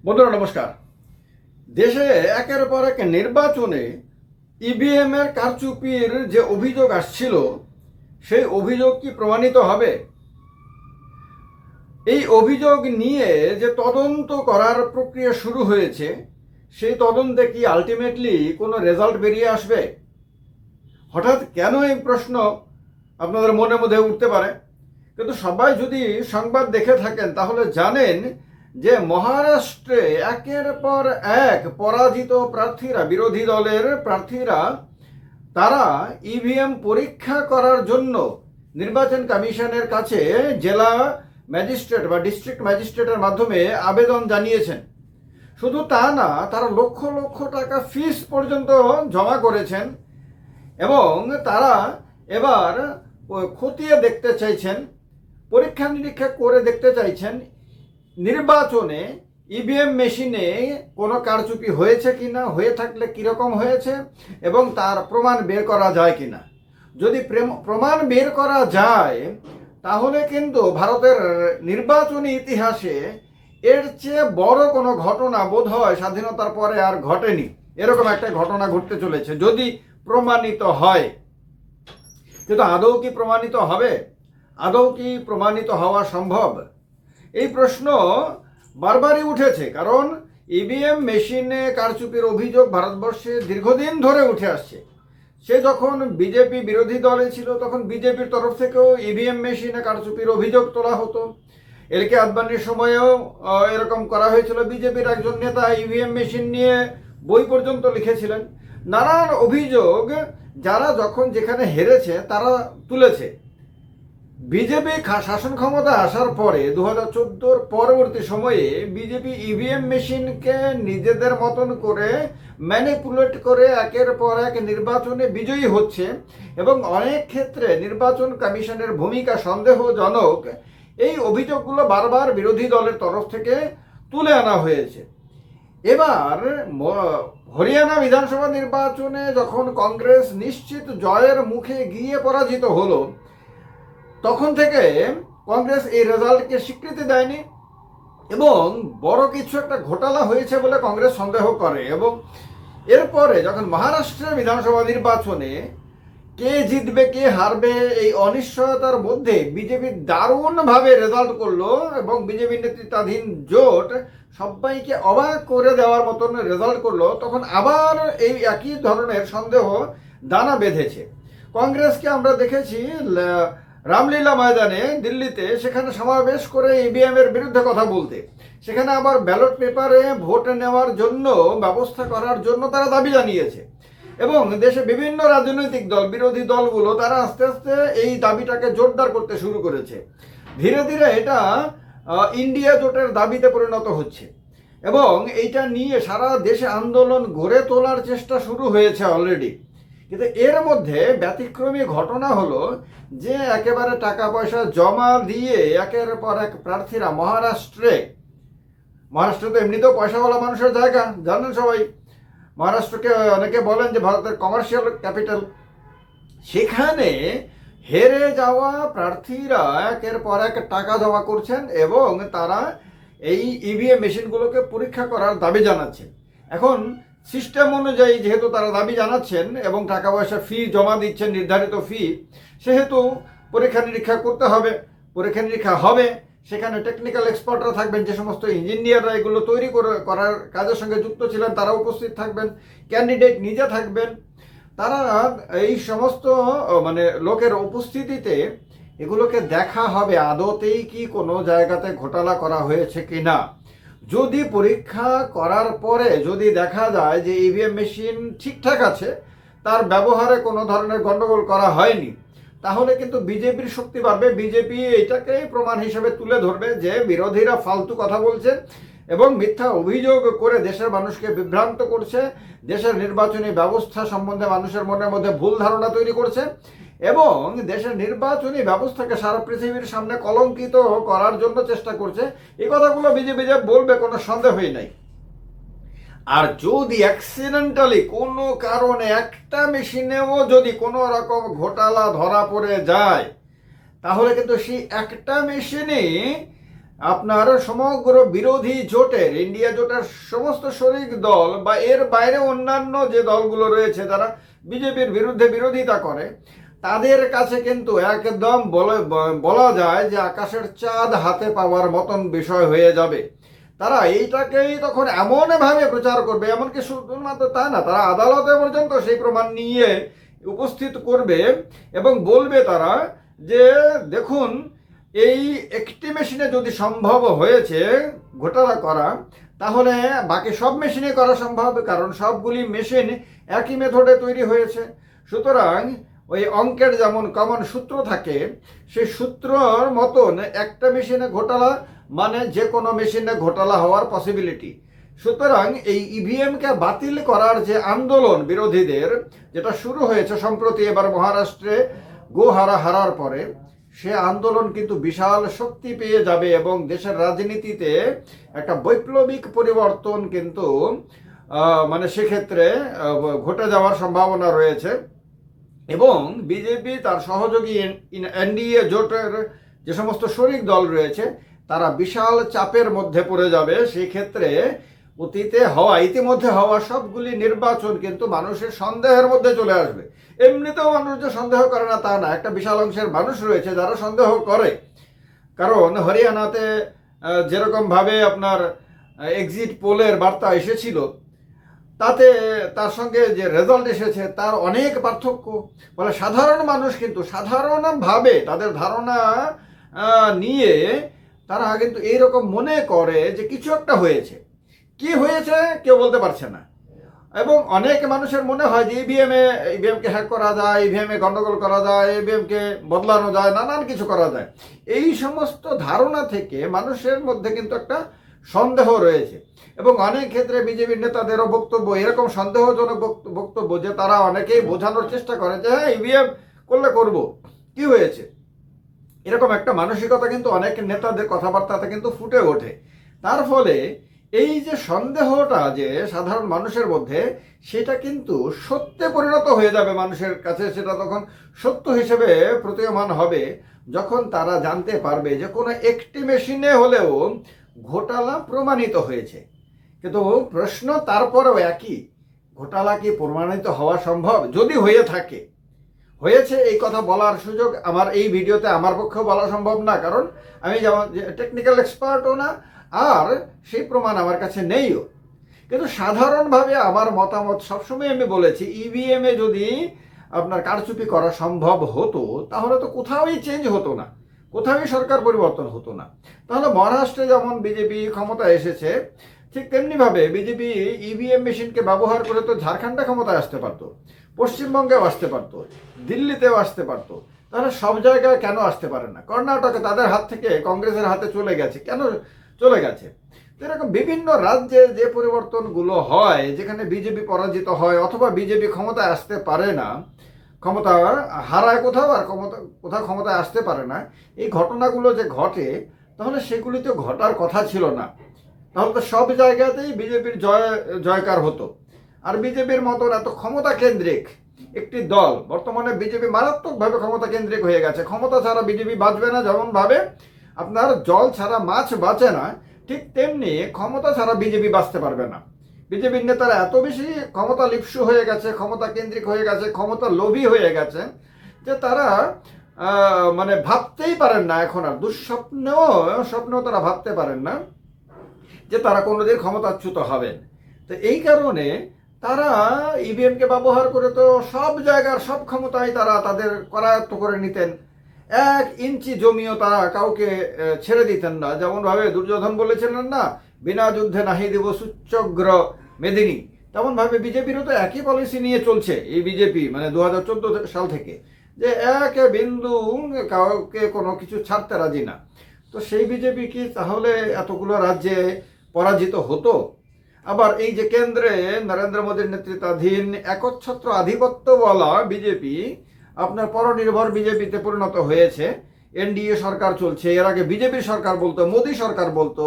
বন্ধুরা নমস্কার। দেশে একের পর এক নির্বাচনে ইভিএম এর কারচুপির যে অভিযোগ আসছিল সেই অভিযোগ কি প্রমাণিত হবে? এই অভিযোগ নিয়ে যে তদন্ত করার প্রক্রিয়া শুরু হয়েছে সেই তদন্তে কি আলটিমেটলি কোনো রেজাল্ট বেরিয়ে আসবে? হঠাৎ কেন এই প্রশ্ন আপনাদের মনের মধ্যে উঠতে পারে, কিন্তু সবাই যদি সংবাদ দেখে থাকেন তাহলে জানেন যে মহারাষ্ট্রে একের পর এক পরাজিত প্রার্থীরা, বিরোধী দলের প্রার্থীরা, তারা ইভিএম পরীক্ষা করার জন্য নির্বাচন কমিশনের কাছে জেলা ম্যাজিস্ট্রেট বা ডিস্ট্রিক্ট ম্যাজিস্ট্রেটের মাধ্যমে আবেদন জানিয়েছেন। শুধু তা না, তারা লক্ষ লক্ষ টাকা ফিস পর্যন্ত জমা করেছেন এবং তারা এবার খতিয়ে দেখতে চাইছেন, পরীক্ষা নিরীক্ষা করে দেখতে চাইছেন নির্বাচনে ইভিএম মেশিনে কোনো কারচুপি হয়েছে কিনা, হয়ে থাকলে কীরকম হয়েছে এবং তার প্রমাণ বের করা যায় কিনা। যদি প্রমাণ বের করা যায় তাহলে কিন্তু ভারতের নির্বাচনী ইতিহাসে এর চেয়ে বড় কোনো ঘটনা বোধ হয় স্বাধীনতার পরে আর ঘটেনি। এরকম একটা ঘটনা ঘটতে চলেছে যদি প্রমাণিত হয়। কিন্তু আদৌ কি প্রমাণিত হবে? আদৌ কি প্রমাণিত হওয়া সম্ভব? এই প্রশ্ন বারবারই উঠেছে, কারণ ইভিএম মেশিনে কারচুপির অভিযোগ ভারতবর্ষে দীর্ঘদিন ধরে উঠে আসছে। সে যখন বিজেপি বিরোধী দলে ছিল তখন বিজেপির তরফ থেকেও ইভিএম মেশিনে কারচুপির অভিযোগ তোলা হতো। এল কে আদবানির সময়েও এরকম করা হয়েছিল। বিজেপির একজন নেতা ইভিএম মেশিন নিয়ে বই পর্যন্ত লিখেছিলেন। নানান অভিযোগ যারা যখন যেখানে হেরেছে তারা তুলেছে। বিজেপি শাসন ক্ষমতা আসার পরে 2014 পরবর্তী সময়ে বিজেপি ইভিএম মেশিনকে নিজেদের মতন করে ম্যানিপুলেট করে একের পর এক নির্বাচনে বিজয়ী হচ্ছে এবং অনেক ক্ষেত্রে নির্বাচন কমিশনের ভূমিকা সন্দেহজনক। এই অভিযোগগুলো বারবার বিরোধী দলের তরফ থেকে তুলে আনা হয়েছে। এবার হরিয়ানা বিধানসভা নির্বাচনে যখন কংগ্রেস নিশ্চিত জয়ের মুখে গিয়ে পরাজিত হলো, তখন থেকে কংগ্রেস এই রেজাল্টকে স্বীকৃতি দেয়নি এবং বড় কিছু একটা ঘোটালা হয়েছে বলে কংগ্রেস সন্দেহ করে। এবং এরপরে যখন মহারাষ্ট্রের বিধানসভা নির্বাচনে কে জিতবে কে হারবে এই অনিশ্চয়তার মধ্যে বিজেপি দারুণভাবে রেজাল্ট করলো এবং বিজেপি নেতৃত্বাধীন জোট সবাইকে অবাক করে দেওয়ার মতন রেজাল্ট করলো, তখন আবার এই একই ধরনের সন্দেহ দানা বেঁধেছে। কংগ্রেসকে আমরা দেখেছি রামলীলা ময়দানে দিল্লিতে, সেখানে সমাবেশ করে ইভিএম এর বিরুদ্ধে কথা বলতে, সেখানে আবার ব্যালট পেপারে ভোট নেওয়ার জন্য ব্যবস্থা করার জন্য তারা দাবি জানিয়েছে এবং দেশে বিভিন্ন রাজনৈতিক দল, বিরোধী দলগুলো তারা আস্তে আস্তে এই দাবিটাকে জোরদার করতে শুরু করেছে। ধীরে ধীরে এটা ইন্ডিয়া জোটের দাবিতে পরিণত হচ্ছে এবং এইটা নিয়ে সারা দেশে আন্দোলন গড়ে তোলার চেষ্টা শুরু হয়েছে অলরেডি। কিন্তু এর মধ্যে ব্যতিক্রমী ঘটনা হলো যে একেবারে টাকা পয়সা জমা দিয়ে একের পর এক প্রার্থীরা মহারাষ্ট্রে তো এমনিতেও পয়সাওয়ালা মানুষের জায়গা, জানেন সবাই। মহারাষ্ট্রকে অনেকে বলেন যে ভারতের কমার্শিয়াল ক্যাপিটাল। সেখানে হেরে যাওয়া প্রার্থীরা একের পর এক টাকা জমা করছেন এবং তারা এই ইভিএম মেশিনগুলোকে পরীক্ষা করার দাবি জানাচ্ছেন। এখন সিস্টেম অনুযায়ী যেহেতু তারা দাবি জানাচ্ছেন এবং টাকা পয়সা ফি জমা দিচ্ছেন, নির্ধারিত ফি, সেহেতু পরীক্ষা নিরীক্ষা করতে হবে। পরীক্ষা নিরীক্ষা হবে, সেখানে টেকনিক্যাল এক্সপার্টরা থাকবেন, যে সমস্ত ইঞ্জিনিয়াররা এগুলো তৈরি করার কাজের সঙ্গে যুক্ত ছিলেন তারা উপস্থিত থাকবেন, ক্যান্ডিডেট নিজে থাকবেন। তারা এই সমস্ত লোকের উপস্থিতিতে এগুলোকে দেখা হবে আদতেই কি কোনো জায়গাতে ঘোটালা করা হয়েছে কিনা। যদি পরীক্ষা করার পরে যদি দেখা যায় যে ইভিএম মেশিন ঠিকঠাক আছে, তার ব্যবহারে কোনো ধরনের গন্ডগোল করা হয়নি, তাহলে কিন্তু বিজেপির শক্তি বাড়বে। বিজেপি এটাকেই প্রমাণ হিসেবে তুলে ধরবে যে বিরোধীরা ফালতু কথা বলছে এবং মিথ্যা অভিযোগ করে দেশের মানুষকে বিভ্রান্ত করছে, দেশের নির্বাচনী ব্যবস্থা সম্বন্ধে মানুষের মনের মধ্যে ভুল ধারণা তৈরি করছে এবং দেশের নির্বাচনী ব্যবস্থাকে সারা পৃথিবীর সামনে কলঙ্কিত করার জন্য চেষ্টা করছে। এই কথাগুলো বিজেপি যে বলবে কোনো সন্দেহই নাই। আর যদি অ্যাক্সিডেন্টালি কোনো কারণে একটা মেশিনেও যদি কোনো রকম ঘোটালা ধরা পড়ে যায়, তাহলে কিন্তু সেই একটা মেশিনে আপনার সমগ্র বিরোধী জোটের, ইন্ডিয়া জোটের সমস্ত শরিক দল বা এর বাইরে অন্যান্য যে দলগুলো রয়েছে যারা বিজেপির বিরুদ্ধে বিরোধিতা করে, তাদের কাছে কিন্তু একদম বলা যায় যে আকাশের চাঁদ হাতে পাওয়ার মতন বিষয় হয়ে যাবে। তারা এইটাকেই তখন এমনভাবে প্রচার করবে, এমনকি শুধুমাত্র তা না, তারা আদালতে পর্যন্ত সেই প্রমাণ নিয়ে উপস্থিত করবে এবং বলবে তারা যে দেখুন, এই একটি মেশিনে যদি সম্ভব হয়েছে ঘোটালা করা, তাহলে বাকি সব মেশিনে করা সম্ভব, কারণ সবগুলি মেশিন একই মেথডে তৈরি হয়েছে। সুতরাং ওই অঙ্কের যেমন কমন সূত্র থাকে, সেই সূত্রর মতন একটা মেশিনে ঘোটালা মানে যে কোনো মেশিনে ঘোটালা হওয়ার পসিবিলিটি। সুতরাং এই ইভিএমকে বাতিল করার যে আন্দোলন বিরোধীদের, যেটা শুরু হয়েছে সম্প্রতি এবার মহারাষ্ট্রে গোহারা হারার পরে, সে আন্দোলন কিন্তু বিশাল শক্তি পেয়ে যাবে এবং দেশের রাজনীতিতে একটা বৈপ্লবিক পরিবর্তন কিন্তু মানে সেক্ষেত্রে ঘটে যাওয়ার সম্ভাবনা রয়েছে। এবং বিজেপি তার সহযোগী এনডিএ জোটের যে সমস্ত শরিক দল রয়েছে, তারা বিশাল চাপের মধ্যে পড়ে যাবে। সেই ক্ষেত্রে ইতিমধ্যে হওয়া সবগুলি নির্বাচন কিন্তু মানুষের সন্দেহের মধ্যে চলে আসবে। এমনিতেও মানুষ যে সন্দেহ করে না তা না, একটা বিশাল অংশের মানুষ রয়েছে যারা সন্দেহ করে। কারণ হরিয়ানাতে যেরকম ভাবে আপনার এক্সিট পোলের বার্তা এসেছিল, তাতে তার সঙ্গে যে রেজাল্ট এসেছে তার অনেক পার্থক্য। বলে সাধারণ মানুষ কিন্তু সাধারণভাবে তাদের ধারণা নিয়ে তারা কিন্তু এইরকম মনে করে যে কিছু একটা হয়েছে। কি হয়েছে কেউ বলতে পারছে না। এবং অনেক মানুষের মনে হয় যে ইভিএমকে হ্যাক করা যায়, ইভিএমে গন্ডগোল করা যায়, ইভিএমকে বদলানো যায়, নানান কিছু করা যায়। এই সমস্ত ধারণা থেকে মানুষের মধ্যে কিন্তু একটা সন্দেহ রয়েছে। এবং অনেক ক্ষেত্রে বিজেপির নেতাদেরও বক্তব্য এরকম সন্দেহজনক বক্তব্য যে তারা অনেকেই বোঝানোর চেষ্টা করে যে হ্যাঁ ইভিএম করলে করব, কি হয়েছে, এরকম একটা মানসিকতা কিন্তু অনেক নেতাদের কথাবার্তাতে কিন্তু ফুটে ওঠে। তার ফলে এই যে সন্দেহটা যে সাধারণ মানুষের মধ্যে, সেটা কিন্তু সত্যে পরিণত হয়ে যাবে মানুষের কাছে। সেটা তখন সত্য হিসেবে প্রতীয়মান হবে যখন তারা জানতে পারবে যে কোনো একটি মেশিনে হলেও ঘোটালা প্রমাণিত হয়েছে। কিন্তু প্রশ্ন তারপরেও একই, ঘোটালা কি প্রমাণিত হওয়া সম্ভব? যদি হয়ে থাকে, হয়েছে এই কথা বলার সুযোগ আমার এই ভিডিওতে আমার পক্ষেও বলা সম্ভব না, কারণ আমি যেমন টেকনিক্যাল এক্সপার্টও না, আর সেই প্রমাণ আমার কাছে নেইও। কিন্তু সাধারণভাবে আমার মতামত সবসময় আমি বলেছি, ইভিএমে যদি আপনার কারচুপি করা সম্ভব হতো তাহলে তো কোথাওই চেঞ্জ হতো না, কোথাওই সরকার পরিবর্তন হতো না। তাহলে মহারাষ্ট্রে যেমন বিজেপি ক্ষমতা এসেছে, ঠিক তেমনিভাবে বিজেপি ইভিএম মেশিনকে ব্যবহার করে তো ঝাড়খণ্ডে ক্ষমতায় আসতে পারতো, পশ্চিমবঙ্গেও আসতে পারতো, দিল্লিতেও আসতে পারতো। তাহলে সব জায়গায় কেন আসতে পারে না? কর্ণাটকে তাদের হাত থেকে কংগ্রেসের হাতে চলে গেছে, কেন চলে গেছে? এরকম বিভিন্ন রাজ্যে যে পরিবর্তনগুলো হয়, যেখানে বিজেপি পরাজিত হয় অথবা বিজেপি ক্ষমতায় আসতে পারে না, ক্ষমতা হারায় কোথাও আর কোথাও ক্ষমতায় আসতে পারে না, এই ঘটনাগুলো যে ঘটে, তাহলে সেগুলি তো ঘটার কথা ছিল না। তাহলে তো সব জায়গাতেই বিজেপির জয়কার হতো। আর বিজেপির মতন এত ক্ষমতা কেন্দ্রিক একটি দল, বর্তমানে বিজেপি মারাত্মকভাবে ক্ষমতা কেন্দ্রিক হয়ে গেছে। ক্ষমতা ছাড়া বিজেপি বাঁচবে না, যেমন ভাবে আপনার জল ছাড়া মাছ বাঁচে না, ঠিক তেমনি ক্ষমতা ছাড়া বিজেপি বাঁচতে পারবে না। বিজেপির নেতারা এত বেশি ক্ষমতা লিপ্সু হয়ে গেছে, ক্ষমতা কেন্দ্রিক হয়ে গেছে, ক্ষমতা লোভী হয়ে গেছে যে তারা মানে ভাবতেই পারেন না, এখন আর স্বপ্নেও তারা ভাবতে পারেন না যে তারা কোনোদিন ক্ষমতাচ্যুত হবেন। তো এই কারণে তারা ইভিএমকে ব্যবহার করে তো সব জায়গার সব ক্ষমতাই তারা তাদের করায়ত্ত করে নিতেন। 1 ইঞ্চি জমিও তারা কাউকে ছেড়ে দিতেন না। যেমনভাবে দুর্যোধন বলেছিলেন না, বিনা যুদ্ধে নাহি দেব সুচ্চগ্র মেদিনী, তেমনভাবে বিজেপিরও তো একই পলিসি নিয়ে চলছে এই বিজেপি, মানে 2014 সাল থেকে, যে এক বিন্দু কাউকে কোনো কিছু ছাড়তে রাজি না। তো সেই বিজেপি কি তাহলে এতগুলো রাজ্যে পরাজিত হতো? আবার এই যে কেন্দ্রে নরেন্দ্র মোদীর নেতৃত্বাধীন একচ্ছত্র আধিপত্য বলা বিজেপি আপনার পরনির্ভর বিজেপিতে পরিণত হয়েছে। এনডিএ সরকার চলছে, এর আগে বিজেপি সরকার বলতো, মোদী সরকার বলতো,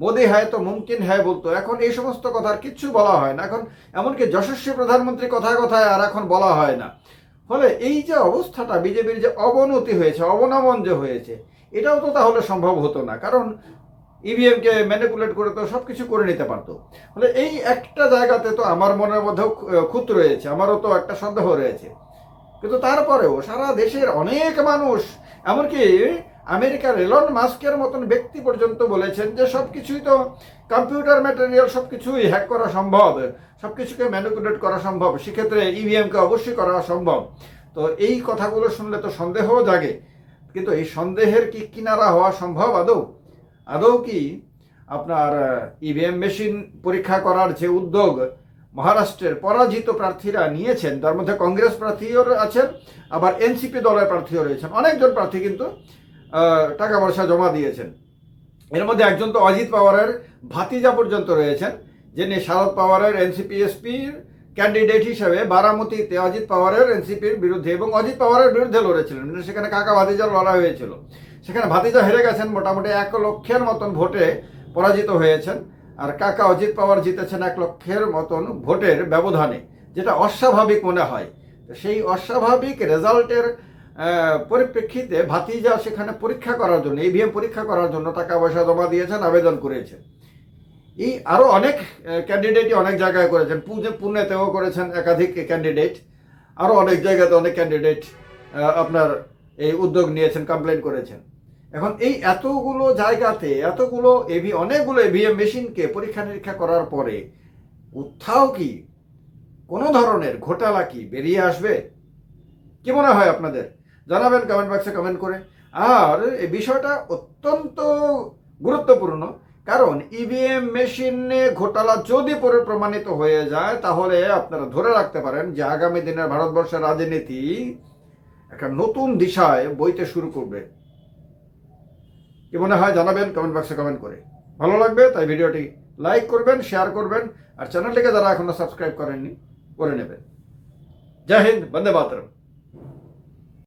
মোদী হ্যায় তো মুমকিন হ্যায় বলতো। এখন এই সমস্ত কথার কিচ্ছু বলা হয় না। এখন এমনকি যশস্বী প্রধানমন্ত্রী কথায় কথায় আর এখন বলা হয় না। ফলে এই যে অবস্থাটা, বিজেপির যে অবনতি হয়েছে, অবনমন যে হয়েছে, এটাও তো তাহলে সম্ভব হতো না। কারণ ইভিএমকে ম্যানিপুলেট করে তো সব কিছু করে নিতে পারতো। ফলে এই একটা জায়গাতে তো আমার মনের মধ্যেও খুঁত রয়েছে, আমারও তো একটা সন্দেহ রয়েছে। কিন্তু তারপরেও সারা দেশের অনেক মানুষ, এমনকি আমেরিকার এলন মাস্কের মতন ব্যক্তি পর্যন্ত বলেছেন যে সব কিছুই তো কম্পিউটার ম্যাটেরিয়াল, সব কিছুই হ্যাক করা সম্ভব, সব কিছুকে ম্যানিপুলেট করা সম্ভব, সেক্ষেত্রে ইভিএমকে অবশ্যই করা সম্ভব। তো এই কথাগুলো শুনলে তো সন্দেহও জাগে। কিন্তু এই সন্দেহের কি কিনারা হওয়া সম্ভব আদৌ? আদৌ কি আপনার ইভিএম মেশিন পরীক্ষা করার যে উদ্যোগ মহারাষ্ট্রের পরাজিত প্রার্থীরা নিয়েছেন, তার মধ্যে কংগ্রেস প্রার্থীও আছেন, আবার এনসিপি দলের প্রার্থীও রয়েছেন, অনেকজন প্রার্থী কিন্তু টাকা পয়সা জমা দিয়েছেন। এর মধ্যে একজন তো অজিত পাওয়ারের ভাতিজা পর্যন্ত রয়েছেন, যিনি শারদ পাওয়ারের এনসিপি এসপির ক্যান্ডিডেট হিসেবে বারামতিতে অজিত পাওয়ারের এনসিপির বিরুদ্ধে এবং অজিত পাওয়ারের বিরুদ্ধে লড়েছিলেন। সেখানে কাকা ভাতিজার লড়াই হয়েছিল, সেখানে ভাতিজা হেরে গেছেন, মোটামুটি 1 লক্ষের মতন ভোটে পরাজিত হয়েছেন, আর কাকা অজিত পাওয়ার জিতেছেন 1 লক্ষের মতন ভোটের ব্যবধানে, যেটা অস্বাভাবিক মনে হয়। সেই অস্বাভাবিক রেজাল্টের পরিপ্রেক্ষিতে ভাতিজা সেখানে পরীক্ষা করার জন্য, ইভিএম পরীক্ষা করার জন্য টাকা পয়সা জমা দিয়েছেন, আবেদন করেছেন। এই আরও অনেক ক্যান্ডিডেটই অনেক জায়গায় করেছেন, পুনেতেও করেছেন একাধিক ক্যান্ডিডেট, আরও অনেক জায়গাতে অনেক ক্যান্ডিডেট আপনার এই উদ্যোগ নিয়েছেন, কমপ্লেন করেছেন। এখন এই এতগুলো জায়গাতে অনেকগুলো ইভিএম মেশিনকে পরীক্ষা নিরীক্ষা করার পরে কোথাও কি কোনো ধরনের ঘোটালা কি বেরিয়ে আসবে? কি মনে হয় আপনাদের? জানাবেন কমেন্ট বক্সে কমেন্ট করে। আর এই বিষয়টা অত্যন্ত গুরুত্বপূর্ণ, কারণ ইভিএম মেশিনে ঘোটালা যদি পরে প্রমাণিত হয়ে যায়, তাহলে আপনারা ধরে রাখতে পারেন যে আগামী দিনের ভারতবর্ষের রাজনীতি একটা নতুন দিশায় বইতে শুরু করবে। কি মনে হয় জানাবেন কমেন্ট বক্সে কমেন্ট করে। ভালো লাগবে তাই ভিডিওটি লাইক করবেন, শেয়ার করবেন, আর চ্যানেলটিকে যারা এখনো সাবস্ক্রাইব করেননি করে নেবেন। জয় হিন্দ, বন্দে মাতরম।